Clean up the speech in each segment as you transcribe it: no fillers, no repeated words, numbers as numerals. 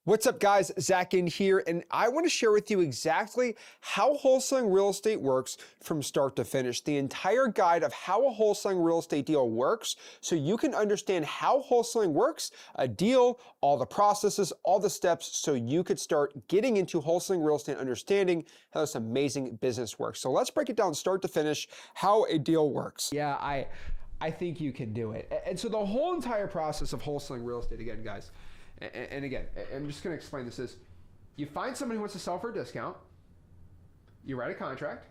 What's up, guys? Zach Ginn here, and I want to share with you exactly how wholesaling real estate works from start to finish. The entire guide of how a wholesaling real estate deal works so you can understand how wholesaling works, a deal, all the processes, all the steps, so you could start getting into wholesaling real estate, understanding how this amazing business works. So let's break it down start to finish, how a deal works. Yeah, I think you can do it. And so the whole entire process of wholesaling real estate, again, guys, and again, I'm just going to explain this is, you find someone who wants to sell for a discount, you write a contract,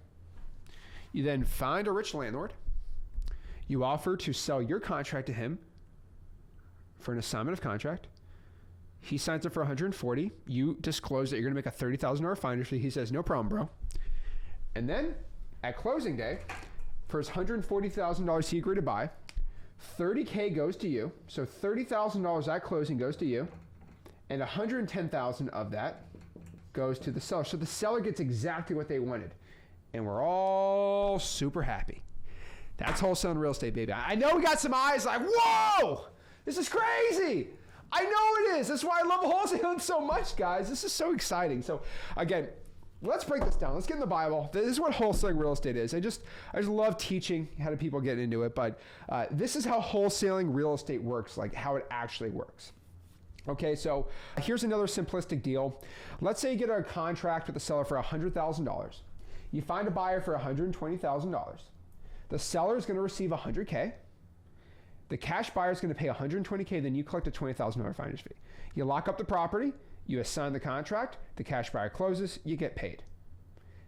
you then find a rich landlord, you offer to sell your contract to him for an assignment of contract, he signs it for $140, you disclose that you're going to make a $30,000 finder's fee, he says, no problem, bro. And then at closing day, for his $140,000 he agreed to buy, $30K goes to you. So $30,000 at closing goes to you, and $110,000 of that goes to the seller. So the seller gets exactly what they wanted, and we're all super happy. That's wholesaling real estate, baby. I know we got some eyes like, whoa, this is crazy. I know it is. That's why I love wholesaling so much, guys. This is so exciting. So again, let's break this down. Let's get in the Bible. This is what wholesaling real estate is. I just love teaching how do people get into it, but this is how wholesaling real estate works, like how it actually works. Okay, so here's another simplistic deal. Let's say you get a contract with the seller for $100,000. You find a buyer for $120,000. The seller is going to receive $100K. The cash buyer is going to pay $120K, then you collect a $20,000 finder's fee. You lock up the property, you assign the contract, the cash buyer closes, you get paid.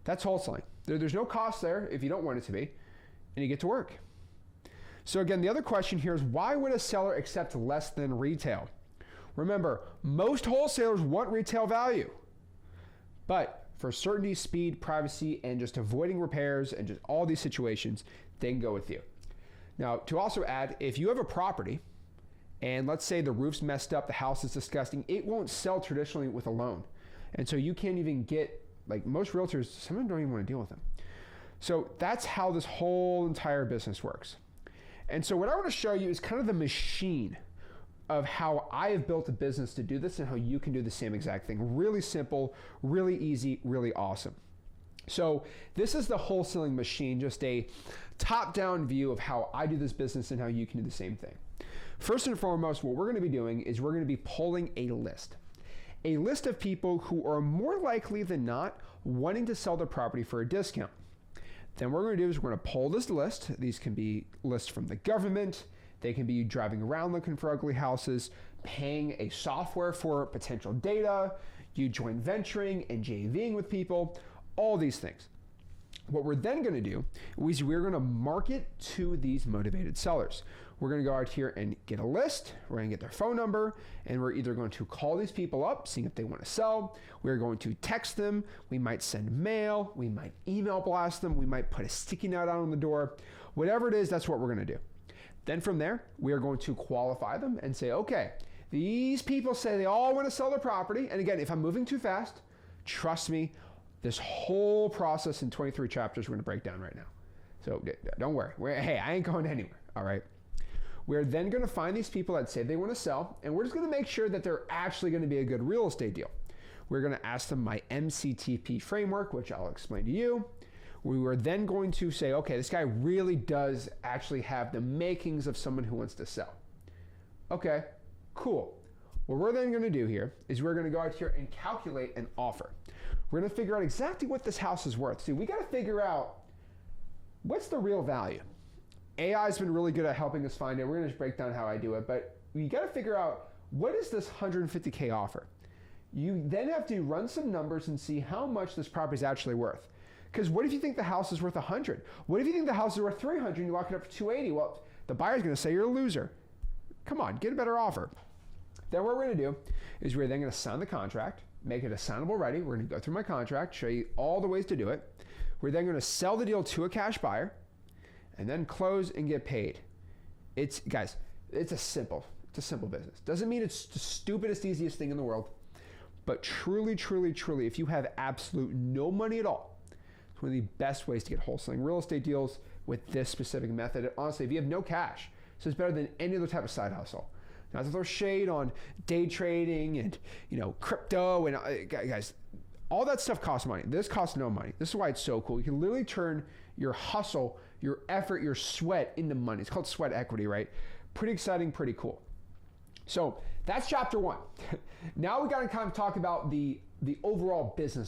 That's wholesaling. There's no cost there if you don't want it to be, and you get to work. So again, the other question here is, why would a seller accept less than retail? Remember, most wholesalers want retail value, but for certainty, speed, privacy, and just avoiding repairs and just all these situations, they can go with you. Now, to also add, if you have a property and let's say the roof's messed up, the house is disgusting, it won't sell traditionally with a loan. And so you can't even get, like most realtors, some of them don't even want to deal with them. So that's how this whole entire business works. And so what I want to show you is kind of the machine of how I have built a business to do this and how you can do the same exact thing. Really simple, really easy, really awesome. So this is the wholesaling machine, just a top-down view of how I do this business and how you can do the same thing. First and foremost, what we're going to be doing is we're going to be pulling a list of people who are more likely than not wanting to sell their property for a discount. Then what we're going to do is we're going to pull this list. These can be lists from the government. They can be you driving around looking for ugly houses, paying a software for potential data, you joint venturing and JVing with people, all these things. What we're then going to do is we're going to market to these motivated sellers. We're going to go out here and get a list. We're going to get their phone number, and we're either going to call these people up, seeing if they want to sell. We're going to text them. We might send mail. We might email blast them. We might put a sticky note out on the door. Whatever it is, that's what we're going to do. Then from there, we are going to qualify them and say, okay, these people say they all want to sell their property. And again, if I'm moving too fast, trust me, this whole process in 23 chapters we're going to break down right now. So don't worry. Hey, I ain't going anywhere. All right. We're then going to find these people that say they want to sell, and we're just going to make sure that they're actually going to be a good real estate deal. We're going to ask them my MCTP framework, which I'll explain to you. We were then going to say, okay, this guy really does actually have the makings of someone who wants to sell. Okay, cool. What we're then going to do here is we're going to go out here and calculate an offer. We're going to figure out exactly what this house is worth. See, we got to figure out what's the real value. AI has been really good at helping us find it. We're going to just break down how I do it, but we got to figure out what is this $150K offer. You then have to run some numbers and see how much this property is actually worth. Because what if you think the house is worth 100? What if you think the house is worth 300 and you lock it up for 280? Well, the buyer's going to say you're a loser. Come on, get a better offer. Then what we're going to do is we're then going to sign the contract, make it assignable ready. We're going to go through my contract, show you all the ways to do it. We're then going to sell the deal to a cash buyer and then close and get paid. Guys, it's a simple business. Doesn't mean it's the stupidest, easiest thing in the world, but truly, truly, truly, if you have absolute no money at all, it's one of the best ways to get wholesaling real estate deals with this specific method. Honestly, if you have no cash, so it's better than any other type of side hustle. Not to throw shade on day trading and crypto and guys, all that stuff costs money. This costs no money. This is why it's so cool. You can literally turn your hustle, your effort, your sweat into money. It's called sweat equity, right? Pretty exciting, pretty cool. So that's chapter 1. Now we got to kind of talk about the overall business